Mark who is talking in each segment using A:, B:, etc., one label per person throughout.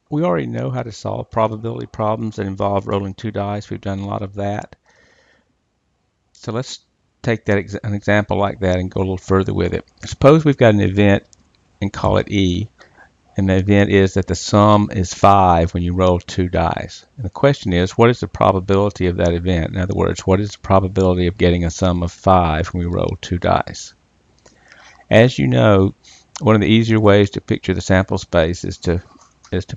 A: We already know how to solve probability problems that involve rolling two dice. We've done a lot of that. So let's take an example like that and go a little further with it. Suppose we've got an event and call it E, and the event is that the sum is 5 when you roll two dice. And the question is, what is the probability of that event? In other words, what is the probability of getting a sum of 5 when we roll two dice? As you know, one of the easier ways to picture the sample space is to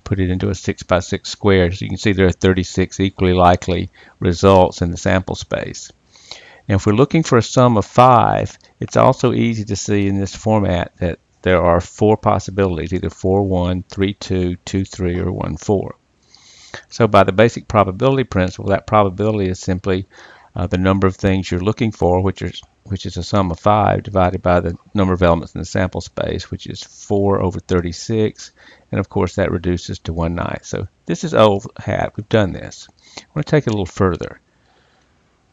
A: put it into a 6 by 6 square. So you can see there are 36 equally likely results in the sample space. And if we're looking for a sum of 5, it's also easy to see in this format that there are 4 possibilities, either 4, 1, 3, 2, 2, 3, or 1, 4. So by the basic probability principle, that probability is simply the number of things you're looking for, which is a sum of 5 divided by the number of elements in the sample space, which is 4 over 36. And of course, that reduces to 1/9. So this is old hat. We've done this. I want to take it a little further.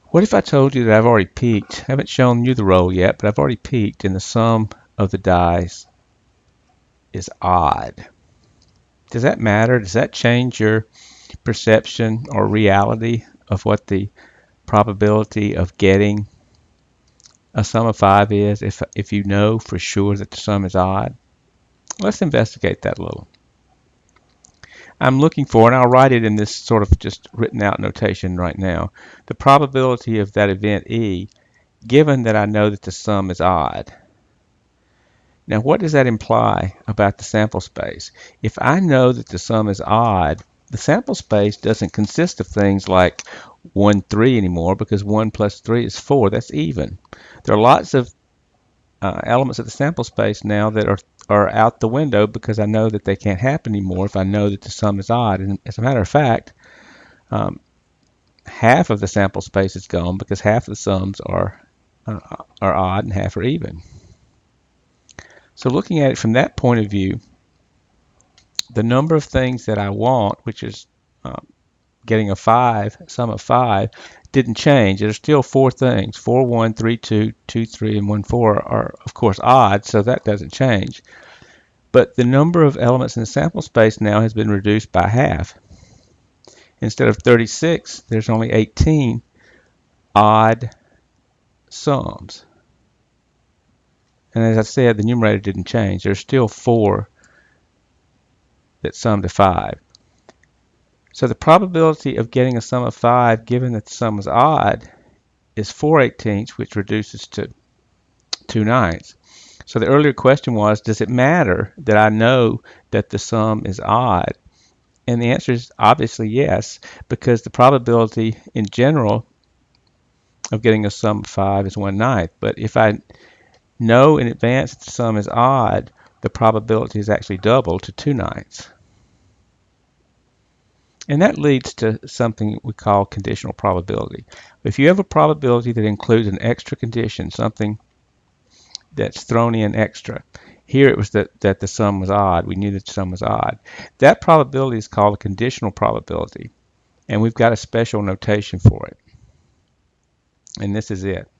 A: What if I told you that I've already peaked? I haven't shown you the roll yet, but I've already peaked, and the sum of the dice is odd. Does that matter? Does that change your perception or reality of what the probability of getting a sum of 5 is if you know for sure that the sum is odd? Let's investigate that a little. I'm looking for, and I'll write it in this sort of just written out notation right now, the probability of that event E, given that I know that the sum is odd. Now, what does that imply about the sample space? If I know that the sum is odd, the sample space doesn't consist of things like 1, 3 anymore, because 1 plus 3 is 4. That's even. There are lots of elements of the sample space now that are out the window because I know that they can't happen anymore if I know that the sum is odd. And as a matter of fact, half of the sample space is gone because half of the sums are odd and half are even. So looking at it from that point of view, the number of things that I want, which is getting a sum of 5, didn't change. There's still 4 things. 4, 1, 3, 2, 2, 3, and 1, 4 are, of course, odd, so that doesn't change. But the number of elements in the sample space now has been reduced by half. Instead of 36, there's only 18 odd sums. And as I said, the numerator didn't change. There's still 4 that sum to 5. So the probability of getting a sum of 5, given that the sum is odd, is 4/18, which reduces to 2/9. So the earlier question was, does it matter that I know that the sum is odd? And the answer is obviously yes, because the probability in general of getting a sum of 5 is 1/9. But if I know in advance that the sum is odd, the probability is actually doubled to 2/9. And that leads to something we call conditional probability. If you have a probability that includes an extra condition, something that's thrown in extra, here it was that the sum was odd. We knew that the sum was odd. That probability is called a conditional probability, and we've got a special notation for it. And this is it.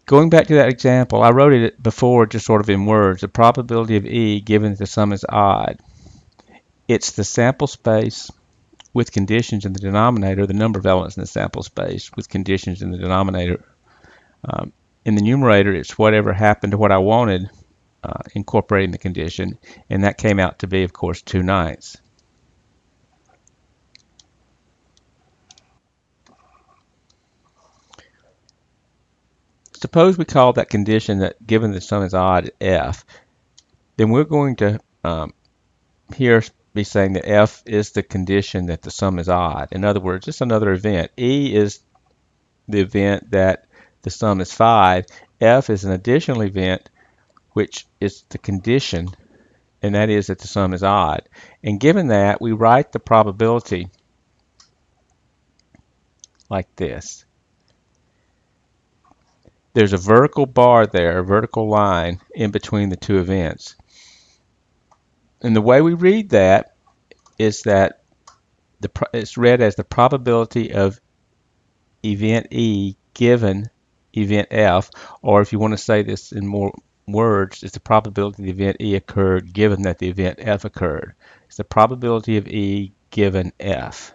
A: Going back to that example, I wrote it before just sort of in words. The probability of E given that the sum is odd. It's the sample space with conditions in the denominator, the number of elements in the sample space with conditions in the denominator. In the numerator, it's whatever happened to what I wanted, incorporating the condition, and that came out to be, of course, 2/9. Suppose we call that condition that given the sum is odd F, then we're going to here be saying that F is the condition that the sum is odd. In other words, it's another event. E is the event that the sum is 5. F is an additional event, which is the condition, and that is that the sum is odd. And given that, we write the probability like this. There's a vertical bar there, a vertical line in between the two events. And the way we read that is that it's read as the probability of event E given event F, or if you want to say this in more words is the probability the event E occurred given that the event F occurred. It's the probability of E given F.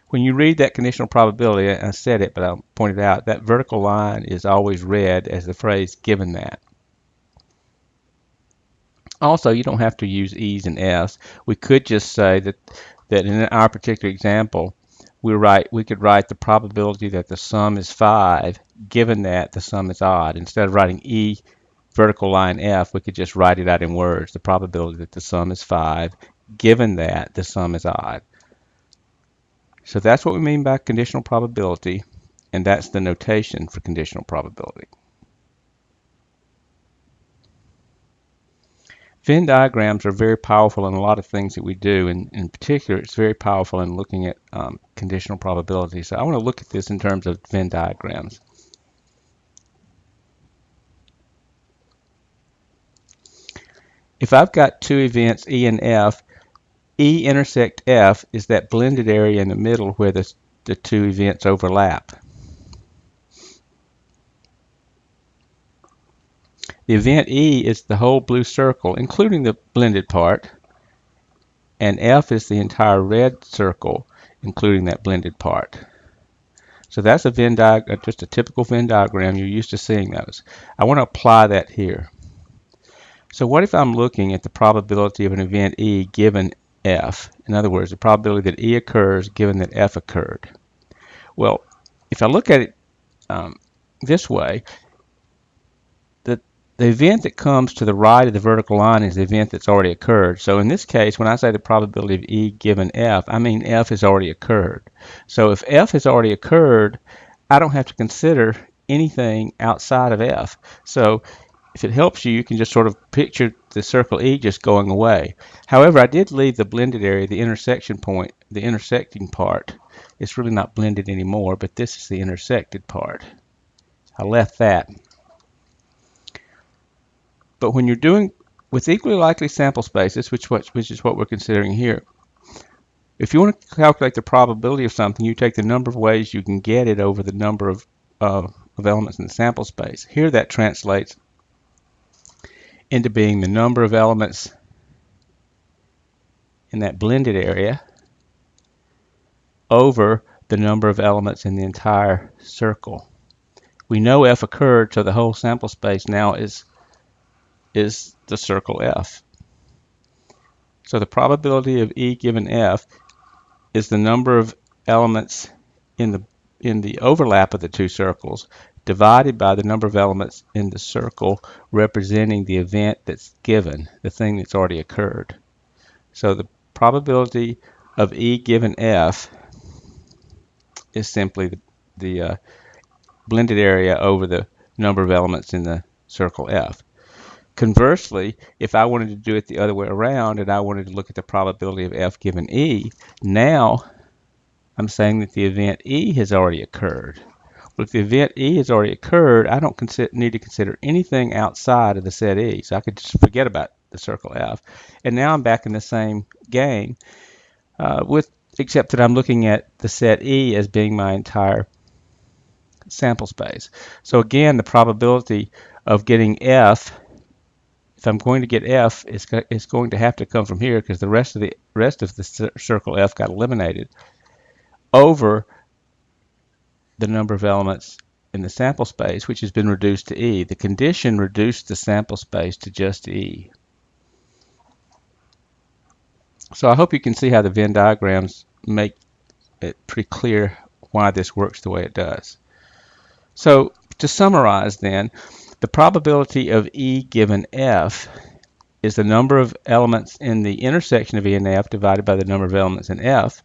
A: When you read that conditional probability, I said it, but I'll point it out, that vertical line is always read as the phrase given that. Also, you don't have to use E's and F's. We could just say that in our particular example, we could write the probability that the sum is 5 given that the sum is odd. Instead of writing E vertical line F, we could just write it out in words, the probability that the sum is 5 given that the sum is odd. So that's what we mean by conditional probability, and that's the notation for conditional probability. Venn diagrams are very powerful in a lot of things that we do, and in particular, it's very powerful in looking at conditional probability. So I want to look at this in terms of Venn diagrams. If I've got two events, E and F, E intersect F is that blended area in the middle where the two events overlap. The event E is the whole blue circle, including the blended part, and F is the entire red circle, including that blended part. So that's a Venn diagram, just a typical Venn diagram. You're used to seeing those. I want to apply that here. So what if I'm looking at the probability of an event E given F? In other words, the probability that E occurs given that F occurred. Well, if I look at it this way, the event that comes to the right of the vertical line is the event that's already occurred. So in this case, when I say the probability of E given F, I mean F has already occurred. So if F has already occurred, I don't have to consider anything outside of F. So if it helps you, you can just sort of picture the circle E just going away. However, I did leave the blended area, the intersection point, the intersecting part. It's really not blended anymore, but this is the intersected part. I left that. But when you're doing with equally likely sample spaces, which is what we're considering here, if you want to calculate the probability of something, you take the number of ways you can get it over the number of elements in the sample space. Here that translates into being the number of elements in that blended area over the number of elements in the entire circle. We know F occurred, so the whole sample space now is the circle F. So the probability of E given F is the number of elements in the overlap of the two circles divided by the number of elements in the circle representing the event that's given, the thing that's already occurred. So the probability of E given F is simply the blended area over the number of elements in the circle F. Conversely, if I wanted to do it the other way around and I wanted to look at the probability of F given E, now I'm saying that the event E has already occurred. Well, if the event E has already occurred, I don't need to consider anything outside of the set E. So I could just forget about the circle F. And now I'm back in the same game, except that I'm looking at the set E as being my entire sample space. So again, the probability of getting F, if I'm going to get F, it's going to have to come from here because the rest of the circle F got eliminated over the number of elements in the sample space, which has been reduced to E. The condition reduced the sample space to just E. So I hope you can see how the Venn diagrams make it pretty clear why this works the way it does. So to summarize then, the probability of E given F is the number of elements in the intersection of E and F divided by the number of elements in F,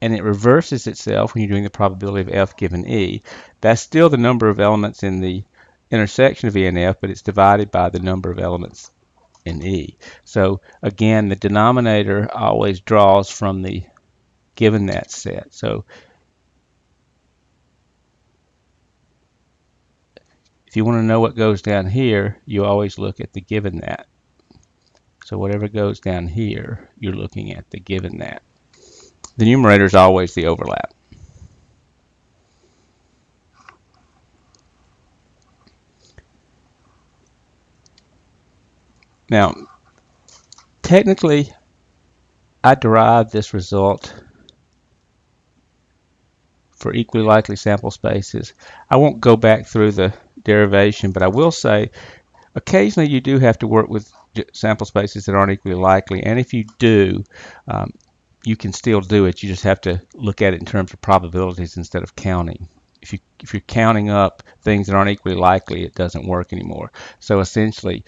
A: and it reverses itself when you're doing the probability of F given E. That's still the number of elements in the intersection of E and F, but it's divided by the number of elements in E. So again, the denominator always draws from the given that set. So if you want to know what goes down here, you always look at the given that. So whatever goes down here, you're looking at the given that. The numerator is always the overlap. Now, technically, I derived this result for equally likely sample spaces. I won't go back through the derivation, but I will say occasionally you do have to work with sample spaces that aren't equally likely, and if you do, you can still do it. You just have to look at it in terms of probabilities instead of counting. If you're counting up things that aren't equally likely, it doesn't work anymore. So essentially,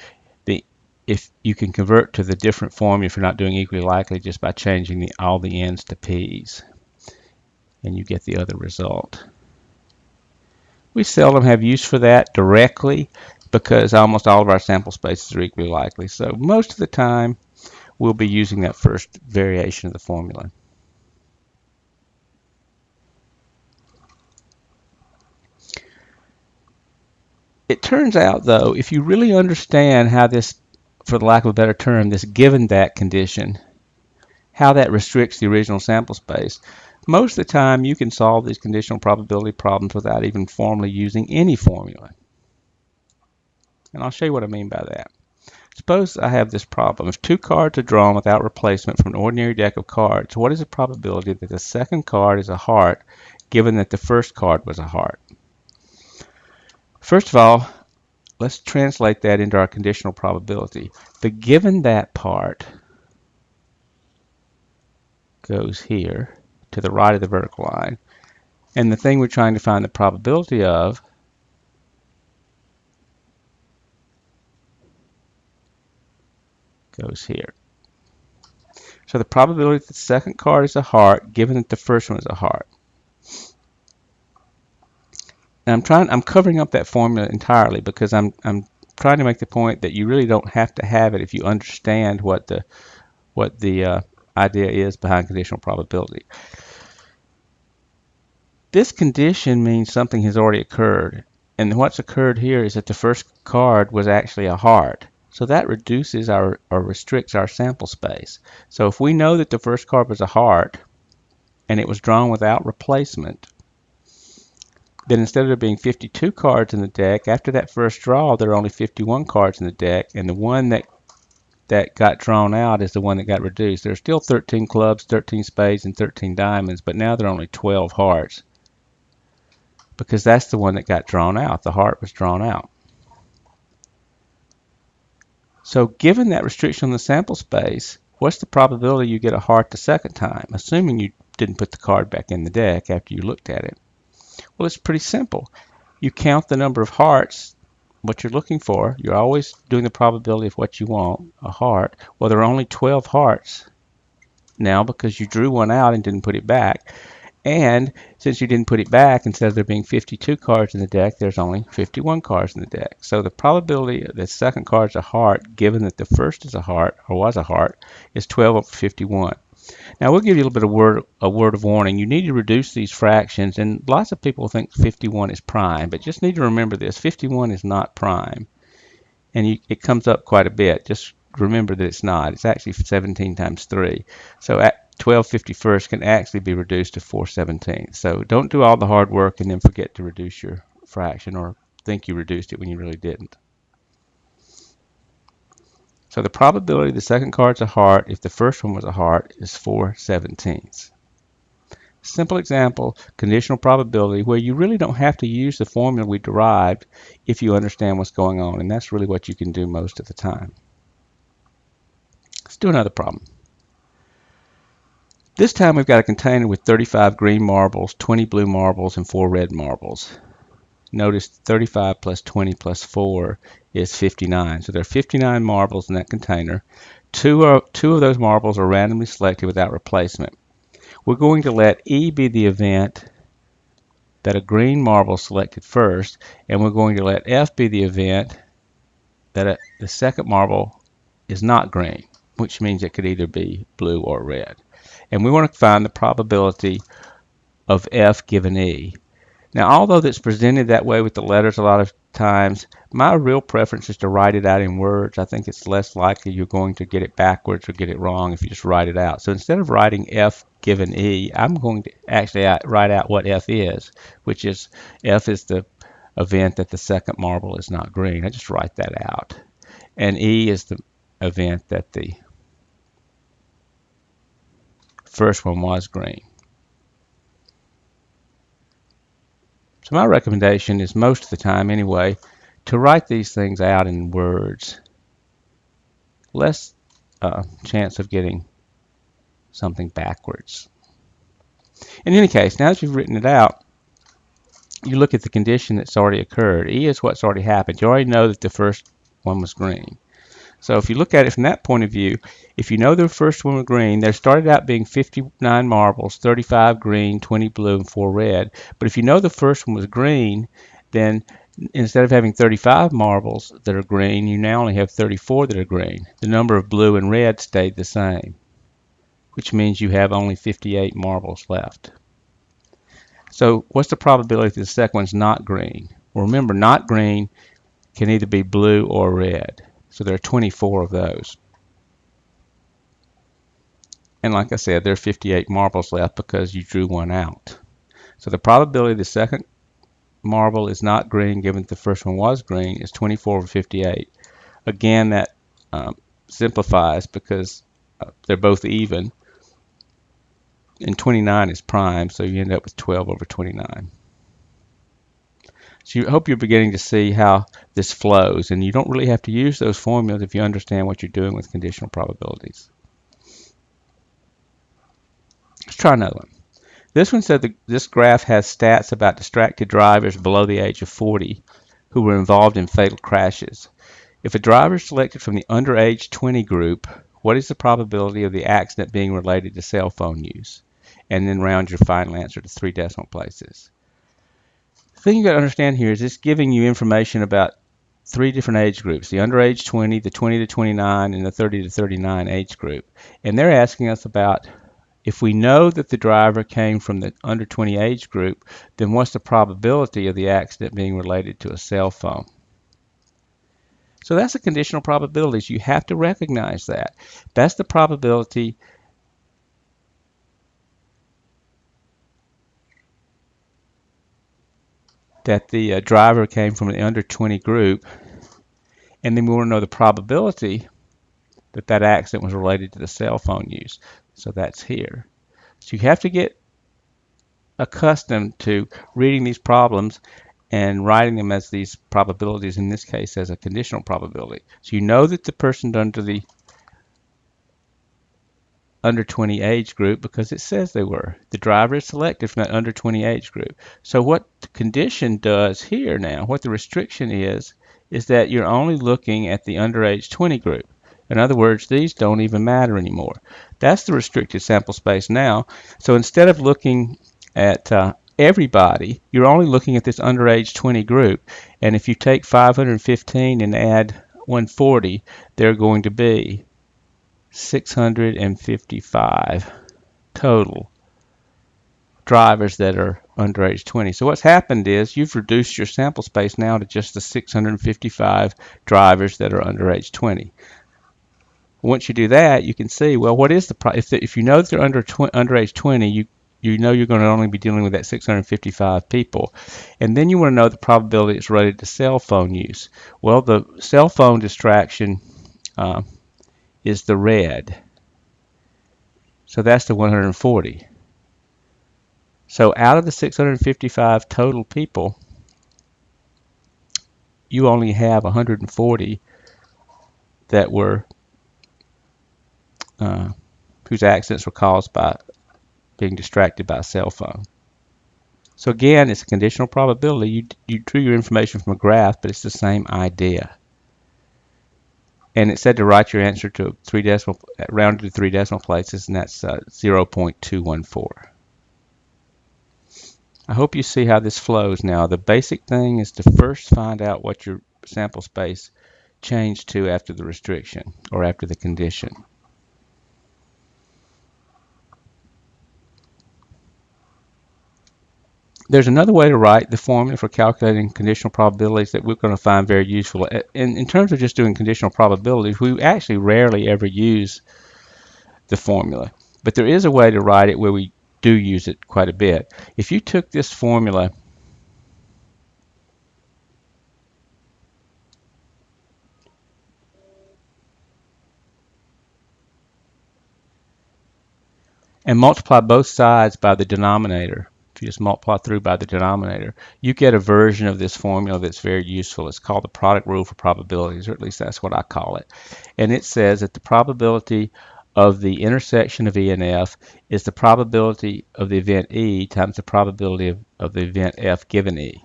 A: if you can convert to the different form if you're not doing equally likely just by changing all the n's to p's, and you get the other result. We seldom have use for that directly because almost all of our sample spaces are equally likely. So most of the time, we'll be using that first variation of the formula. It turns out, though, if you really understand how this, for the lack of a better term, this given that condition, how that restricts the original sample space, most of the time you can solve these conditional probability problems without even formally using any formula. And I'll show you what I mean by that. Suppose I have this problem. If 2 cards are drawn without replacement from an ordinary deck of cards, what is the probability that the second card is a heart, given that the first card was a heart? First of all, let's translate that into our conditional probability. The given that part goes here to the right of the vertical line, and the thing we're trying to find the probability of goes here. So the probability that the second card is a heart, given that the first one is a heart. And I'm covering up that formula entirely because I'm trying to make the point that you really don't have to have it if you understand what the idea is behind conditional probability. This condition means something has already occurred, and what's occurred here is that the first card was actually a heart. So that reduces or restricts our sample space. So if we know that the first card was a heart and it was drawn without replacement, then instead of there being 52 cards in the deck, after that first draw, there are only 51 cards in the deck, and the one that got drawn out is the one that got reduced. There are still 13 clubs, 13 spades, and 13 diamonds, but now there are only 12 hearts because that's the one that got drawn out. The heart was drawn out. So given that restriction on the sample space, what's the probability you get a heart the second time, assuming you didn't put the card back in the deck after you looked at it? Well, it's pretty simple. You count the number of hearts, what you're looking for. You're always doing the probability of what you want, a heart. Well, there are only 12 hearts now because you drew one out and didn't put it back. And since you didn't put it back, instead of there being 52 cards in the deck, there's only 51 cards in the deck. So the probability that the second card is a heart, given that the first is a heart, or was a heart, is 12 over 51. Now we'll give you a little bit of a word of warning. You need to reduce these fractions, and lots of people think 51 is prime, but just need to remember this: 51 is not prime, and it comes up quite a bit. Just remember that it's not. It's actually 17 times 3. So at 12/51 can actually be reduced to 4/17. So don't do all the hard work and then forget to reduce your fraction or think you reduced it when you really didn't. So the probability the second card's a heart if the first one was a heart is 4/17. Simple example, conditional probability, where you really don't have to use the formula we derived if you understand what's going on, and that's really what you can do most of the time. Let's do another problem. This time we've got a container with 35 green marbles, 20 blue marbles, and 4 red marbles. Notice 35 plus 20 plus 4 is 59. So there are 59 marbles in that container. Two of those marbles are randomly selected without replacement. We're going to let E be the event that a green marble selected first, and we're going to let F be the event that the second marble is not green, which means it could either be blue or red. And we want to find the probability of F given E. Now, although that's presented that way with the letters a lot of times, my real preference is to write it out in words. I think it's less likely you're going to get it backwards or get it wrong if you just write it out. So instead of writing F given E, I'm going to actually write out what F is, which is F is the event that the second marble is not green. I just write that out. And E is the event that the first one was green. So my recommendation is, most of the time anyway, to write these things out in words. Less chance of getting something backwards. In any case, now that you've written it out, you look at the condition that's already occurred. E is what's already happened. You already know that the first one was green. So if you look at it from that point of view, if you know the first one was green, there started out being 59 marbles, 35 green, 20 blue, and 4 red. But if you know the first one was green, then instead of having 35 marbles that are green, you now only have 34 that are green. The number of blue and red stayed the same, which means you have only 58 marbles left. So what's the probability that the second one's not green? Well, remember, not green can either be blue or red. So there are 24 of those. And like I said, there are 58 marbles left because you drew one out. So the probability the second marble is not green, given that the first one was green, is 24 over 58. Again, that simplifies because they're both even. And 29 is prime, so you end up with 12 over 29. So I hope you're beginning to see how this flows, and you don't really have to use those formulas if you understand what you're doing with conditional probabilities. Let's try another one. This one said this graph has stats about distracted drivers below the age of 40 who were involved in fatal crashes. If a driver is selected from the under age 20 group, what is the probability of the accident being related to cell phone use? And then round your final answer to 3 decimal places. The thing you got to understand here is it's giving you information about 3 different age groups: the under age 20, the 20 to 29, and the 30 to 39 age group. And they're asking us about, if we know that the driver came from the under 20 age group, then what's the probability of the accident being related to a cell phone? So that's a conditional probability. You have to recognize that. That's the probability that the driver came from the under 20 group, and then we want to know the probability that that accident was related to the cell phone use. So that's here. So you have to get accustomed to reading these problems and writing them as these probabilities, in this case as a conditional probability. So you know that the person under the under 20 age group because it says they were. The driver is selected from that under 20 age group. So what the condition does here now, what the restriction is that you're only looking at the under age 20 group. In other words, these don't even matter anymore. That's the restricted sample space now. So instead of looking at everybody, you're only looking at this under age 20 group. And if you take 515 and add 140, they're going to be 655 total drivers that are under age 20. So what's happened is you've reduced your sample space now to just the 655 drivers that are under age 20. Once you do that, you can see, well, what is the if you know that they're under age 20, you know you're going to only be dealing with that 655 people. And then you want to know the probability it's related to cell phone use. Well, the cell phone distraction is the red. So that's the 140. So out of the 655 total people, you only have 140 that were whose accidents were caused by being distracted by a cell phone. So again, it's a conditional probability. You drew your information from a graph, but it's the same idea. And it said to write your answer to rounded to 3 decimal places, and that's 0.214. I hope you see how this flows now. The basic thing is to first find out what your sample space changed to after the restriction or after the condition. There's another way to write the formula for calculating conditional probabilities that we're going to find very useful. In terms of just doing conditional probabilities, we actually rarely ever use the formula. But there is a way to write it where we do use it quite a bit. If you took this formula and multiply both sides by the denominator. If you just multiply through by the denominator, you get a version of this formula that's very useful. It's called the product rule for probabilities, or at least that's what I call it. And it says that the probability of the intersection of E and F is the probability of the event E times the probability of the event F given E.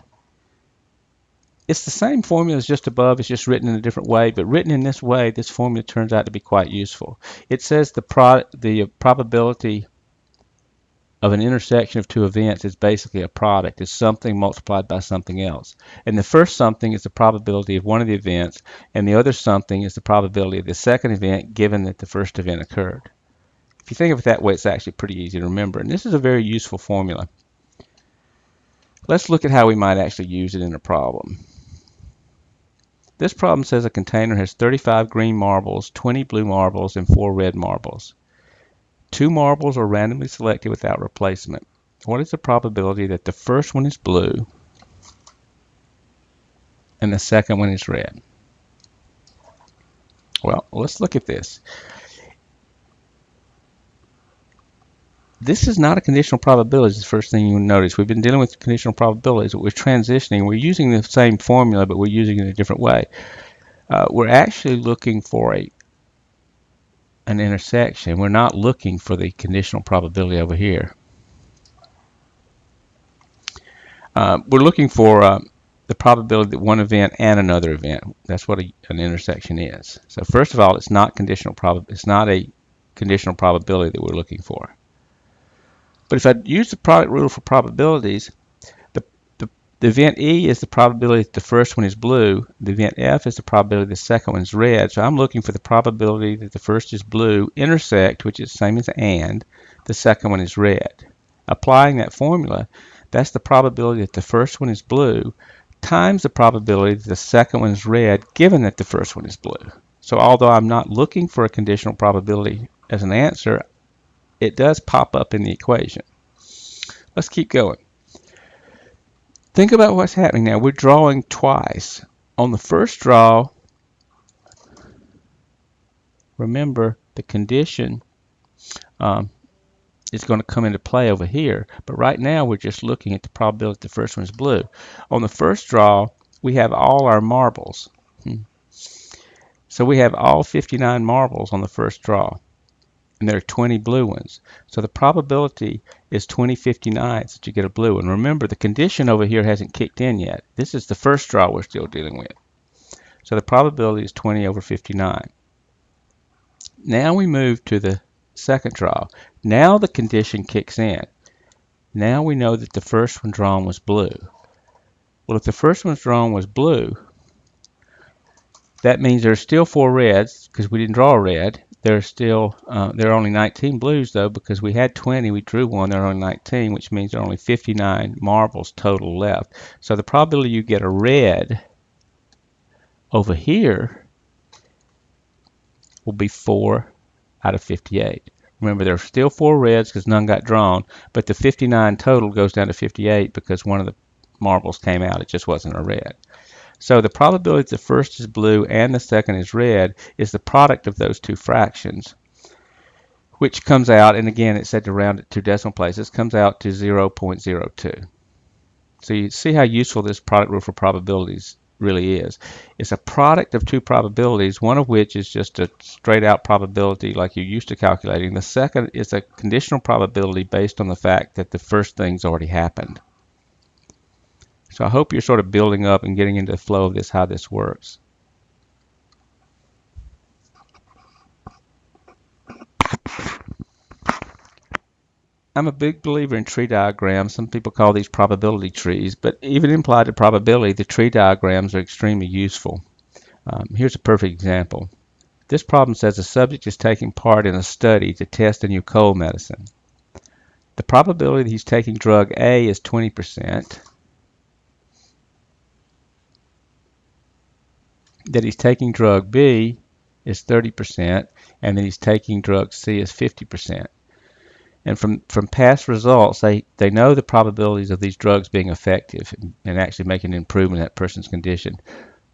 A: It's the same formula as just above, it's just written in a different way, but written in this way, this formula turns out to be quite useful. It says the probability of an intersection of two events is basically a product. It's something multiplied by something else. And the first something is the probability of one of the events, and the other something is the probability of the second event given that the first event occurred. If you think of it that way, it's actually pretty easy to remember. And this is a very useful formula. Let's look at how we might actually use it in a problem. This problem says a container has 35 green marbles, 20 blue marbles, and 4 red marbles. 2 marbles are randomly selected without replacement. What is the probability that the first one is blue and the second one is red? Well, let's look at this. This is not a conditional probability, is the first thing you notice. We've been dealing with conditional probabilities, but we're transitioning. We're using the same formula, but we're using it in a different way. We're actually looking for an intersection. We're not looking for the conditional probability over here. We're looking for the probability that one event and another event. That's what an intersection is. So first of all, it's not conditional it's not a conditional probability that we're looking for. But if I use the product rule for probabilities, the event E is the probability that the first one is blue. The event F is the probability the second one is red. So I'm looking for the probability that the first is blue intersect, which is the same as and, the second one is red. Applying that formula, that's the probability that the first one is blue times the probability that the second one is red given that the first one is blue. So although I'm not looking for a conditional probability as an answer, it does pop up in the equation. Let's keep going. Think about what's happening now. We're drawing twice. On the first draw, remember the condition is going to come into play over here. But right now we're just looking at the probability the first one is blue. On the first draw, we have all our marbles. So we have all 59 marbles on the first draw. And there are 20 blue ones. So the probability is 20/59 that you get a blue one. Remember, the condition over here hasn't kicked in yet. This is the first draw we're still dealing with. So the probability is 20/59. Now we move to the second draw. Now the condition kicks in. Now we know that the first one drawn was blue. Well, if the first one drawn was blue, that means there's still 4 reds because we didn't draw a red. There are only 19 blues though, because we had 20, we drew one, there are only 19, which means there are only 59 marbles total left. So the probability you get a red over here will be 4 out of 58. Remember, there are still 4 reds because none got drawn, but the 59 total goes down to 58 because one of the marbles came out, it just wasn't a red. So the probability that the first is blue and the second is red is the product of those two fractions, which comes out, and again it's said to round it 2 decimal places, comes out to 0.02. So you see how useful this product rule for probabilities really is. It's a product of 2 probabilities, one of which is just a straight out probability like you're used to calculating. The second is a conditional probability based on the fact that the first thing's already happened. So I hope you're sort of building up and getting into the flow of this, how this works. I'm a big believer in tree diagrams. Some people call these probability trees, but even applied to probability, the tree diagrams are extremely useful. Here's a perfect example. This problem says a subject is taking part in a study to test a new cold medicine. The probability that he's taking drug A is 20%. That he's taking drug B is 30%, and that he's taking drug C is 50%. And from past results, they know the probabilities of these drugs being effective and actually making an improvement in that person's condition.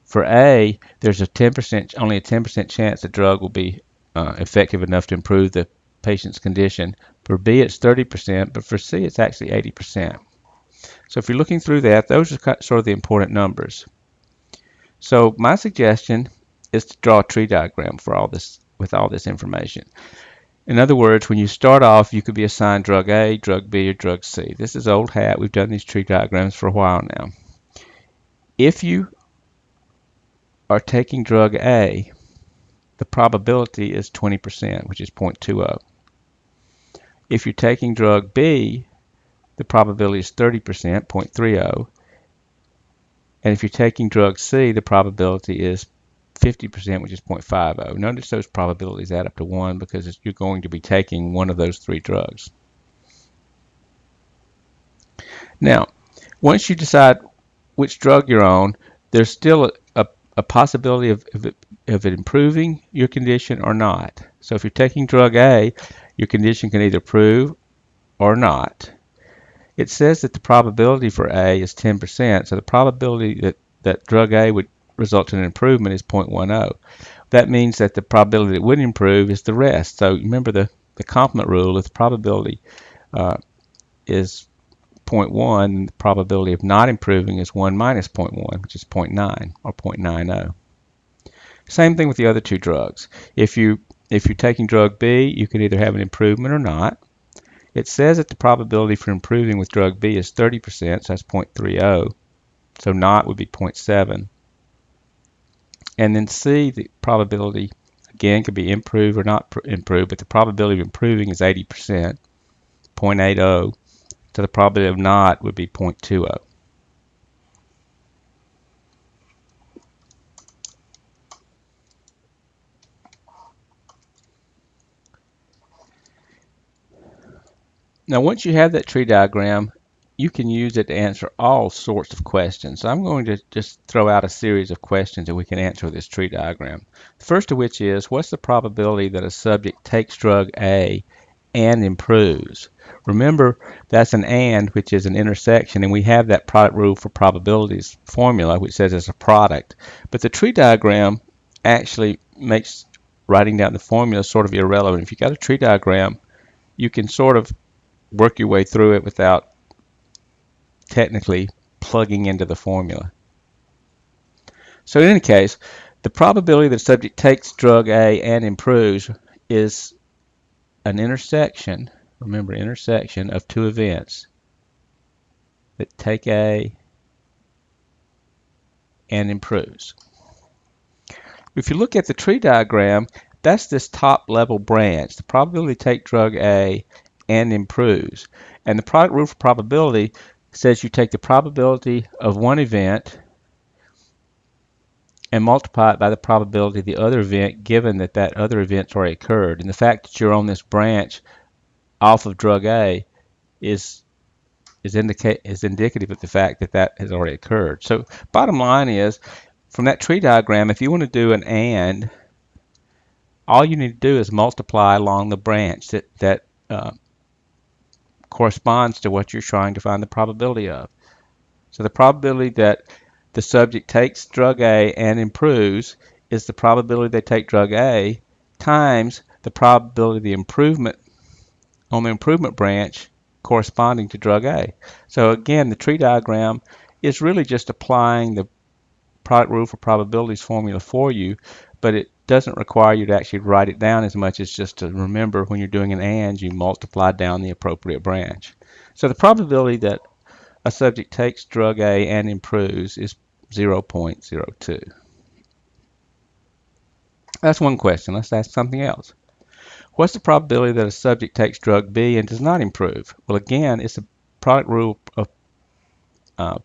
A: For A, there's only a 10% chance the drug will be effective enough to improve the patient's condition. For B, it's 30%, but for C, it's actually 80%. So if you're looking through that, those are sort of the important numbers. So my suggestion is to draw a tree diagram for all this, with all this information. In other words, when you start off, you could be assigned drug A, drug B, or drug C. This is old hat. We've done these tree diagrams for a while now. If you are taking drug A, the probability is 20%, which is 0.20. If you're taking drug B, the probability is 30%, 0.30. And if you're taking drug C, the probability is 50%, which is 0.50. Notice those probabilities add up to 1 because you're going to be taking one of those three drugs. Now, once you decide which drug you're on, there's still a possibility of it improving your condition or not. So if you're taking drug A, your condition can either improve or not. It says that the probability for A is 10%, so the probability that drug A would result in an improvement is 0.10. That means that the probability that it wouldn't improve is the rest. So remember the complement rule, if the probability is 0.1, and the probability of not improving is 1 minus 0.1, which is 0.9 or 0.90. Same thing with the other two drugs. If you're taking drug B, you could either have an improvement or not. It says that the probability for improving with drug B is 30%, so that's 0.30. So not would be 0.7. And then C, the probability, again, could be improved or not improved, but the probability of improving is 80%, 0.80. So the probability of not would be 0.20. Now, once you have that tree diagram, you can use it to answer all sorts of questions. So I'm going to just throw out a series of questions that we can answer with this tree diagram. The first of which is, what's the probability that a subject takes drug A and improves? Remember, that's an and, which is an intersection, and we have that product rule for probabilities formula, which says it's a product. But the tree diagram actually makes writing down the formula sort of irrelevant. If you've got a tree diagram, you can sort of work your way through it without technically plugging into the formula. So in any case, the probability that a subject takes drug A and improves is an intersection, remember, intersection of two events that take A and improves. If you look at the tree diagram, that's this top level branch. The probability to take drug A and improves. And the product rule for probability says you take the probability of one event and multiply it by the probability of the other event, given that that other event's already occurred. And the fact that you're on this branch off of drug A is indicative of the fact that that has already occurred. So bottom line is, from that tree diagram, if you want to do an and, all you need to do is multiply along the branch that corresponds to what you're trying to find the probability of. So the probability that the subject takes drug A and improves is the probability they take drug A times the probability of the improvement on the improvement branch corresponding to drug A. So again, the tree diagram is really just applying the product rule for probabilities formula for you, but it doesn't require you to actually write it down as much as just to remember when you're doing an and, you multiply down the appropriate branch. So the probability that a subject takes drug A and improves is 0.02. That's one question. Let's ask something else. What's the probability that a subject takes drug B and does not improve? Well, again, it's a product rule of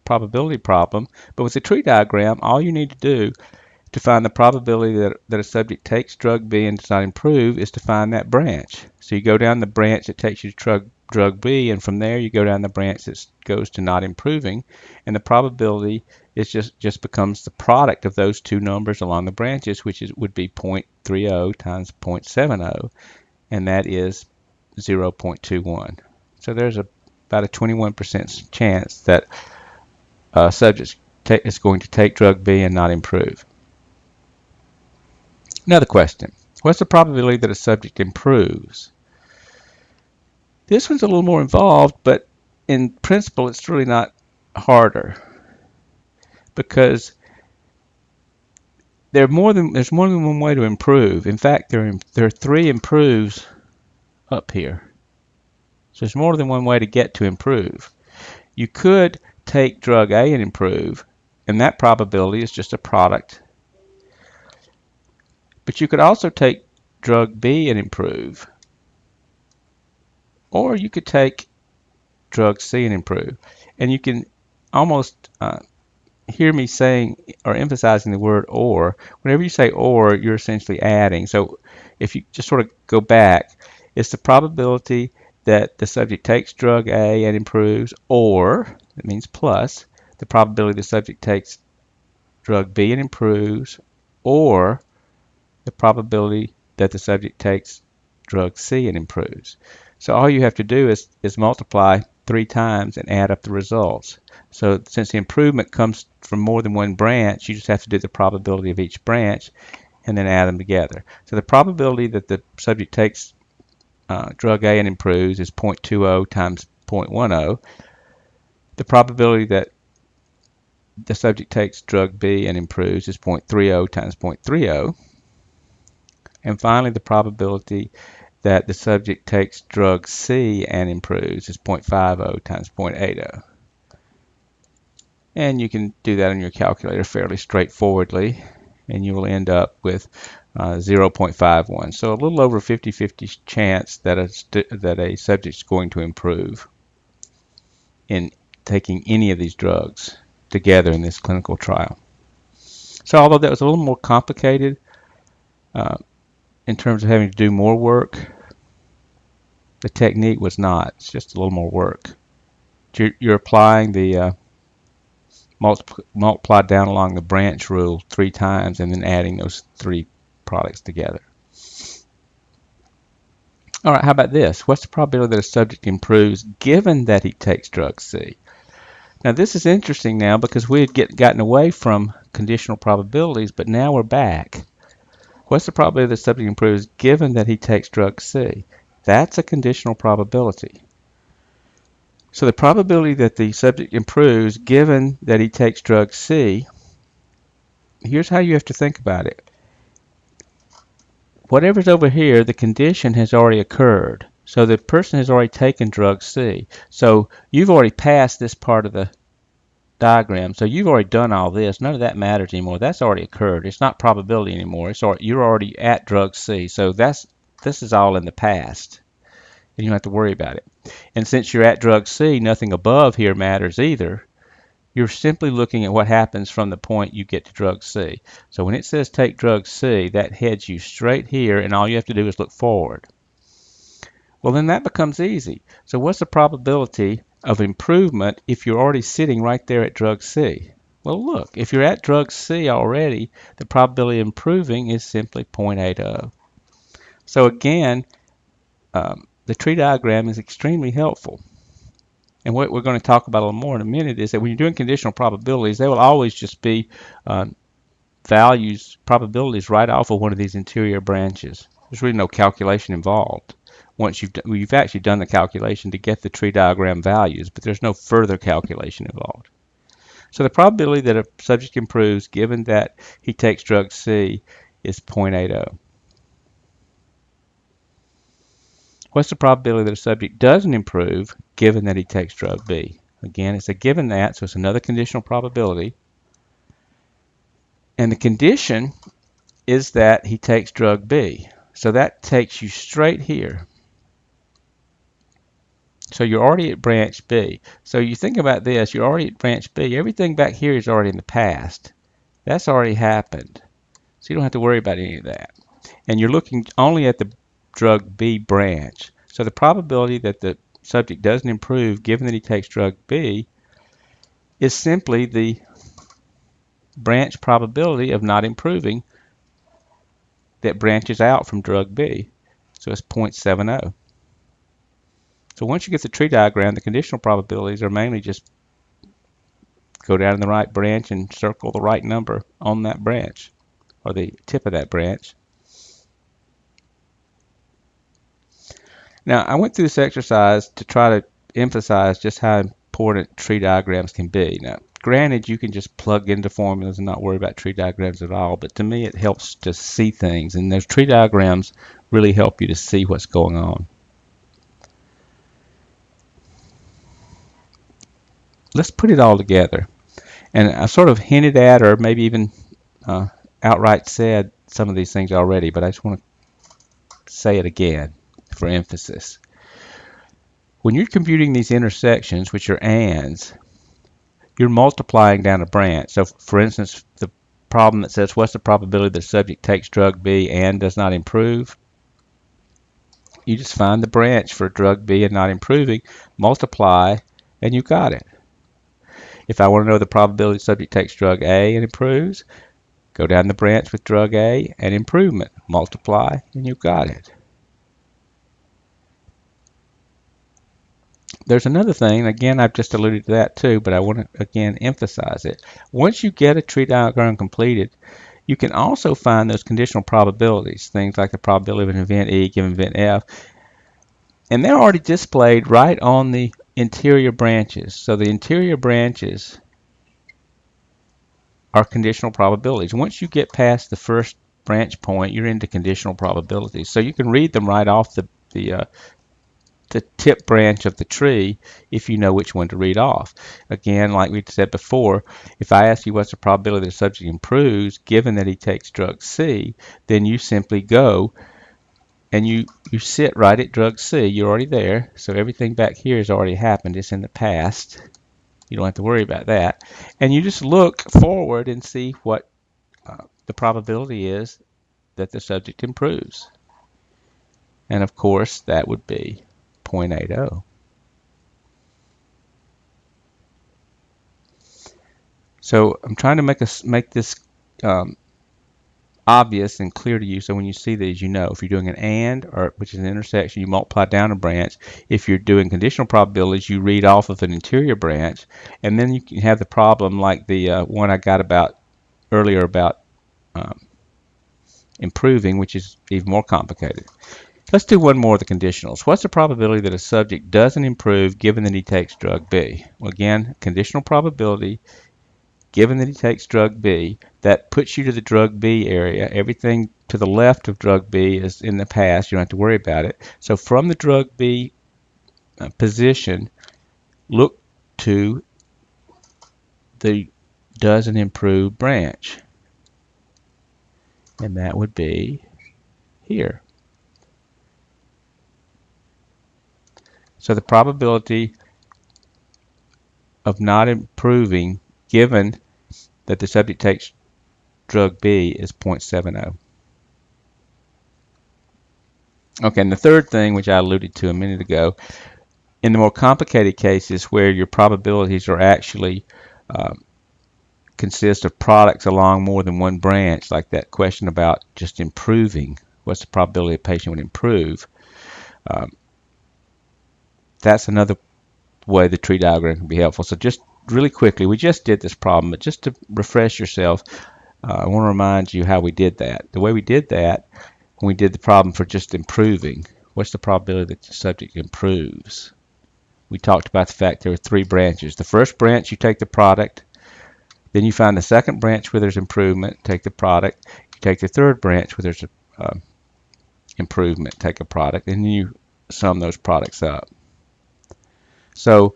A: probability problem, but with the tree diagram, all you need to do to find the probability that a subject takes drug B and does not improve is to find that branch. So you go down the branch that takes you to drug B, and from there you go down the branch that goes to not improving, and the probability is just becomes the product of those two numbers along the branches, which would be 0.30 times 0.70, and that is 0.21. So there's about a 21% chance that a subject is going to take drug B and not improve. Another question. What's the probability that a subject improves? This one's a little more involved, but in principle, it's really not harder because there's more than one way to improve. In fact, there are 3 improves up here. So there's more than one way to get to improve. You could take drug A and improve, and that probability is just a product. But you could also take drug B and improve, or you could take drug C and improve. And you can almost hear me saying or emphasizing the word or. Whenever you say or, you're essentially adding. So if you just sort of go back, it's the probability that the subject takes drug A and improves, or, it means plus, the probability the subject takes drug B and improves, or the probability that the subject takes drug C and improves. So all you have to do is multiply 3 times and add up the results. So since the improvement comes from more than one branch, you just have to do the probability of each branch and then add them together. So the probability that the subject takes drug A and improves is 0.20 times 0.10. The probability that the subject takes drug B and improves is 0.30 times 0.30. And finally, the probability that the subject takes drug C and improves is 0.50 times 0.80. And you can do that on your calculator fairly straightforwardly, and you will end up with 0.51. So a little over 50-50 chance that a subject is going to improve in taking any of these drugs together in this clinical trial. So although that was a little more complicated in terms of having to do more work, the technique was not. It's just a little more work. You're applying the multiply down along the branch rule 3 times and then adding those 3 products together. All right, how about this? What's the probability that a subject improves given that he takes drug C? Now this is interesting now because we had gotten away from conditional probabilities, but now we're back. What's the probability that the subject improves given that he takes drug C? That's a conditional probability. So the probability that the subject improves given that he takes drug C, here's how you have to think about it. Whatever's over here, the condition has already occurred. So the person has already taken drug C. So you've already passed this part of the diagram. So you've already done all this. None of that matters anymore. That's already occurred. It's not probability anymore. You're already at drug C. So this is all in the past. And you don't have to worry about it. And since you're at drug C, nothing above here matters either. You're simply looking at what happens from the point you get to drug C. So when it says take drug C, that heads you straight here, and all you have to do is look forward. Well, then that becomes easy. So what's the probability of improvement if you're already sitting right there at drug C? Well, look, if you're at drug C already, the probability of improving is simply 0.80. So again, the tree diagram is extremely helpful. And what we're going to talk about a little more in a minute is that when you're doing conditional probabilities, they will always just be probabilities right off of one of these interior branches. There's really no calculation involved. Once you've actually done the calculation to get the tree diagram values, but there's no further calculation involved. So the probability that a subject improves given that he takes drug C is 0.80. What's the probability that a subject doesn't improve given that he takes drug B? Again, it's a given that, so it's another conditional probability. And the condition is that he takes drug B. So that takes you straight here. So you're already at branch B. So you think about this, you're already at branch B. Everything back here is already in the past. That's already happened. So you don't have to worry about any of that. And you're looking only at the drug B branch. So the probability that the subject doesn't improve given that he takes drug B is simply the branch probability of not improving that branches out from drug B. So it's 0.70. So once you get the tree diagram, the conditional probabilities are mainly just go down in the right branch and circle the right number on that branch, or the tip of that branch. Now, I went through this exercise to try to emphasize just how important tree diagrams can be. Now, granted, you can just plug into formulas and not worry about tree diagrams at all, but to me it helps to see things, and those tree diagrams really help you to see what's going on. Let's put it all together. And I sort of hinted at, or maybe even outright said some of these things already, but I just want to say it again for emphasis. When you're computing these intersections, which are ands, you're multiplying down a branch. So for instance, the problem that says what's the probability that the subject takes drug B and does not improve, you just find the branch for drug B and not improving, multiply, and you got it. If I want to know the probability the subject takes drug A and improves, go down the branch with drug A and improvement, multiply, and you've got it. There's another thing, again, I've just alluded to that too, but I want to again emphasize it. Once you get a tree diagram completed, you can also find those conditional probabilities, things like the probability of an event E given event F, and they're already displayed right on the interior branches. So the interior branches are conditional probabilities. Once you get past the first branch point, you're into conditional probabilities. So you can read them right off the tip branch of the tree if you know which one to read off. Again, like we said before, if I ask you what's the probability that the subject improves given that he takes drug C, then you simply go and you sit right at drug C. You're already there, so everything back here has already happened. It's in the past. You don't have to worry about that. And you just look forward and see what the probability is that the subject improves. And of course, that would be 0.80. So I'm trying to make this obvious and clear to you, so when you see these, you know. If you're doing an AND, or which is an intersection, you multiply down a branch. If you're doing conditional probabilities, you read off of an interior branch, and then you can have the problem like the one I got about earlier about improving, which is even more complicated. Let's do one more of the conditionals. What's the probability that a subject doesn't improve given that he takes drug B? Well, again, conditional probability, given that he takes drug B, that puts you to the drug B area. Everything to the left of drug B is in the past. You don't have to worry about it. So from the drug B position, look to the doesn't improve branch. And that would be here. So the probability of not improving given that the subject takes drug B is 0.70. Okay, and the third thing, which I alluded to a minute ago, in the more complicated cases where your probabilities are actually consist of products along more than one branch, like that question about just improving, what's the probability a patient would improve, that's another way the tree diagram can be helpful. So just really quickly, we just did this problem, but just to refresh yourself, I want to remind you how we did that. The way we did that, when we did the problem for just improving, what's the probability that the subject improves? We talked about the fact there are three branches. The first branch, you take the product, then you find the second branch where there's improvement, take the product, you take the third branch where there's improvement, take a product, and then you sum those products up. So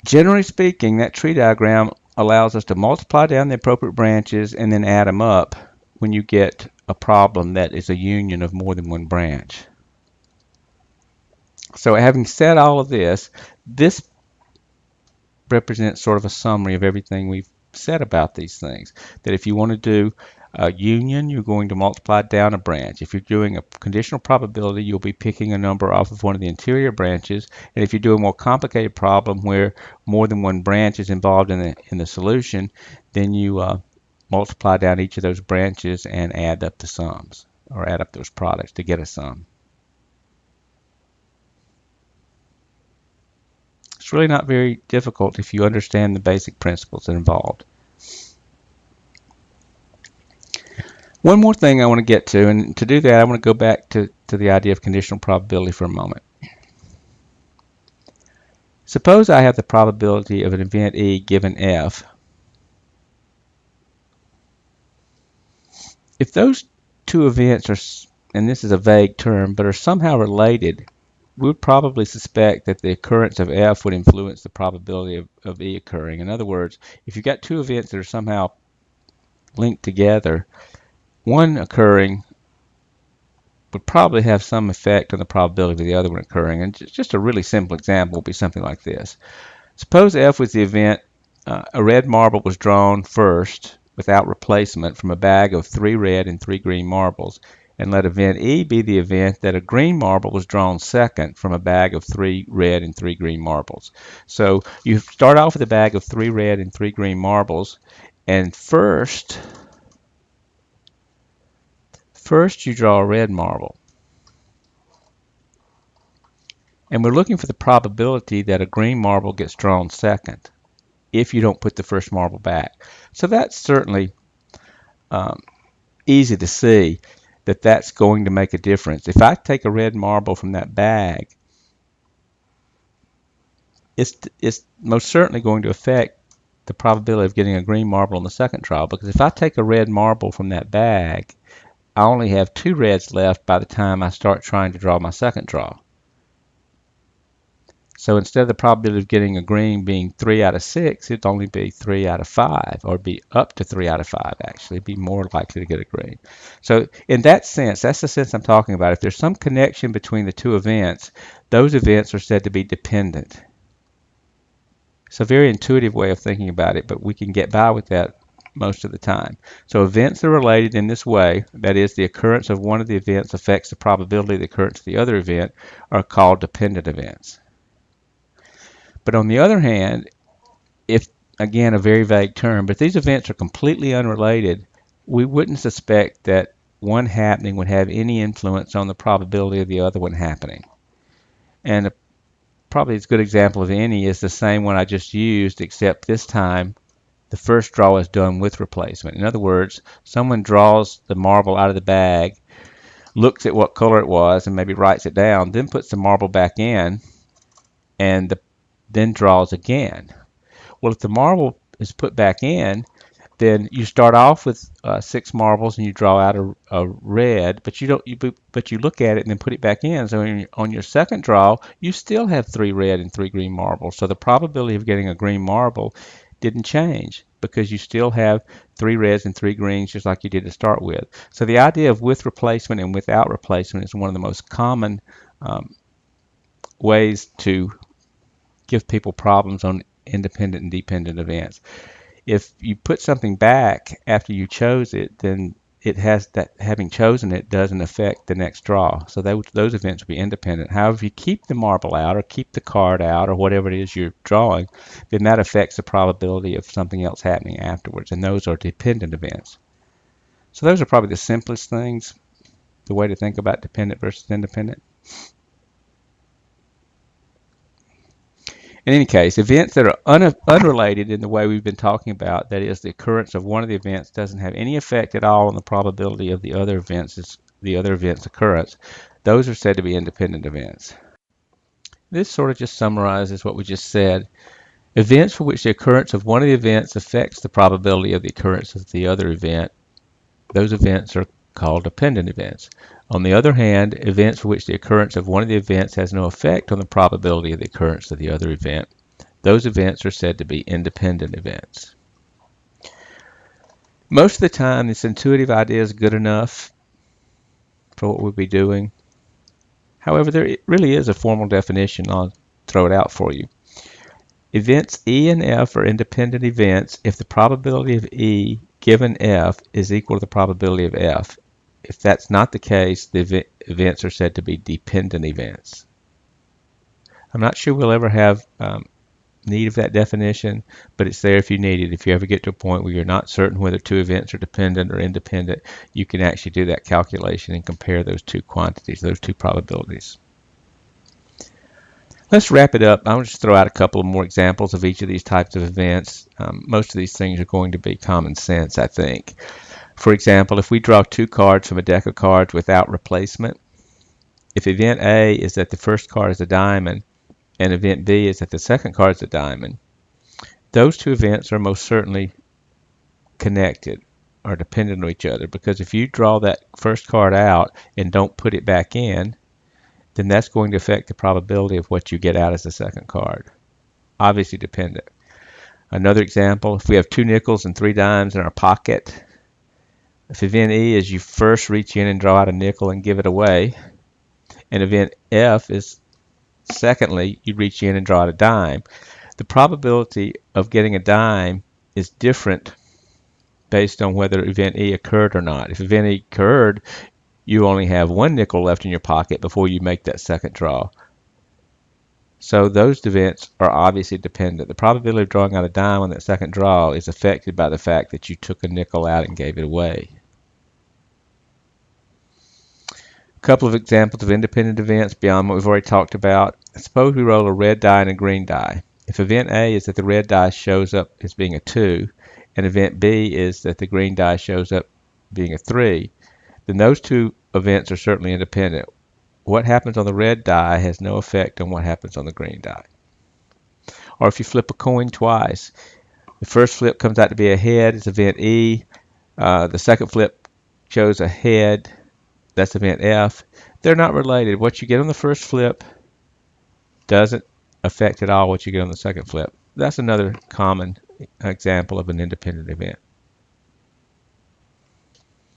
A: generally speaking, that tree diagram allows us to multiply down the appropriate branches and then add them up when you get a problem that is a union of more than one branch. So having said all of this, this represents sort of a summary of everything we've said about these things. That if you want to do a union, you're going to multiply down a branch. If you're doing a conditional probability, you'll be picking a number off of one of the interior branches. And if you do a more complicated problem where more than one branch is involved in the solution, then you multiply down each of those branches and add up the sums, or add up those products to get a sum. It's really not very difficult if you understand the basic principles involved. One more thing I want to get to, and to do that I want to go back to the idea of conditional probability for a moment. Suppose I have the probability of an event E given F. If those two events are, and this is a vague term, but are somehow related, we would probably suspect that the occurrence of F would influence the probability of E occurring. In other words, if you've got two events that are somehow linked together, one occurring would probably have some effect on the probability of the other one occurring. And just a really simple example would be something like this. Suppose F was the event a red marble was drawn first without replacement from a bag of 3 red and 3 green marbles, and let event E be the event that a green marble was drawn second from a bag of 3 red and 3 green marbles. So you start off with a bag of 3 red and 3 green marbles, and first you draw a red marble. And we're looking for the probability that a green marble gets drawn second if you don't put the first marble back. So that's certainly easy to see that that's going to make a difference. If I take a red marble from that bag, it's most certainly going to affect the probability of getting a green marble on the second draw, because if I take a red marble from that bag, I only have 2 reds left by the time I start trying to draw my second draw. So instead of the probability of getting a green being 3 out of 6, it'd only be 3 out of 5, or be up to 3 out of 5 actually. It'd be more likely to get a green. So in that sense, that's the sense I'm talking about. If there's some connection between the two events, those events are said to be dependent. It's a very intuitive way of thinking about it, but we can get by with that most of the time. So events are related in this way, that is, the occurrence of one of the events affects the probability of the occurrence of the other event, are called dependent events. But on the other hand, if, again, a very vague term, but these events are completely unrelated, we wouldn't suspect that one happening would have any influence on the probability of the other one happening. And probably a good example of any is the same one I just used, except this time the first draw is done with replacement. In other words, someone draws the marble out of the bag, looks at what color it was, and maybe writes it down, then puts the marble back in, and then draws again. Well, if the marble is put back in, then you start off with 6 marbles and you draw out a red, but you look at it and then put it back in. So on your second draw, you still have 3 red and 3 green marbles. So the probability of getting a green marble didn't change, because you still have 3 reds and 3 greens just like you did to start with. So the idea of with replacement and without replacement is one of the most common ways to give people problems on independent and dependent events. If you put something back after you chose it, then it has that, having chosen it doesn't affect the next draw. So those events will be independent. However, if you keep the marble out or keep the card out or whatever it is you're drawing, then that affects the probability of something else happening afterwards, and those are dependent events. So those are probably the simplest things, the way to think about dependent versus independent. In any case, events that are unrelated in the way we've been talking about, that is, the occurrence of one of the events doesn't have any effect at all on the probability of the other event's occurrence, those are said to be independent events. This sort of just summarizes what we just said. Events for which the occurrence of one of the events affects the probability of the occurrence of the other event, those events are called dependent events. On the other hand, events for which the occurrence of one of the events has no effect on the probability of the occurrence of the other event, those events are said to be independent events. Most of the time, this intuitive idea is good enough for what we'll be doing. However, there really is a formal definition. I'll throw it out for you. Events E and F are independent events if the probability of E given F is equal to the probability of F. If that's not the case, the events are said to be dependent events. I'm not sure we'll ever have need of that definition, but it's there if you need it. If you ever get to a point where you're not certain whether two events are dependent or independent, you can actually do that calculation and compare those two quantities, those two probabilities. Let's wrap it up. I'll just throw out a couple of more examples of each of these types of events. Most of these things are going to be common sense, I think. For example, if we draw 2 cards from a deck of cards without replacement, if event A is that the first card is a diamond and event B is that the second card is a diamond, those 2 events are most certainly connected or dependent on each other, because if you draw that first card out and don't put it back in, then that's going to affect the probability of what you get out as the second card. Obviously dependent. Another example, if we have 2 nickels and 3 dimes in our pocket, if event E is you first reach in and draw out a nickel and give it away, and event F is secondly you reach in and draw out a dime, the probability of getting a dime is different based on whether event E occurred or not. If event E occurred, you only have 1 nickel left in your pocket before you make that second draw. So those events are obviously dependent. The probability of drawing out a dime on that second draw is affected by the fact that you took a nickel out and gave it away. A couple of examples of independent events beyond what we've already talked about. Suppose we roll a red die and a green die. If event A is that the red die shows up as being a 2, and event B is that the green die shows up being a 3, then those 2 events are certainly independent. What happens on the red die has no effect on what happens on the green die. Or if you flip a coin twice, the first flip comes out to be a head, it's event E. The second flip shows a head, that's event F. They're not related. What you get on the first flip doesn't affect at all what you get on the second flip. That's another common example of an independent event.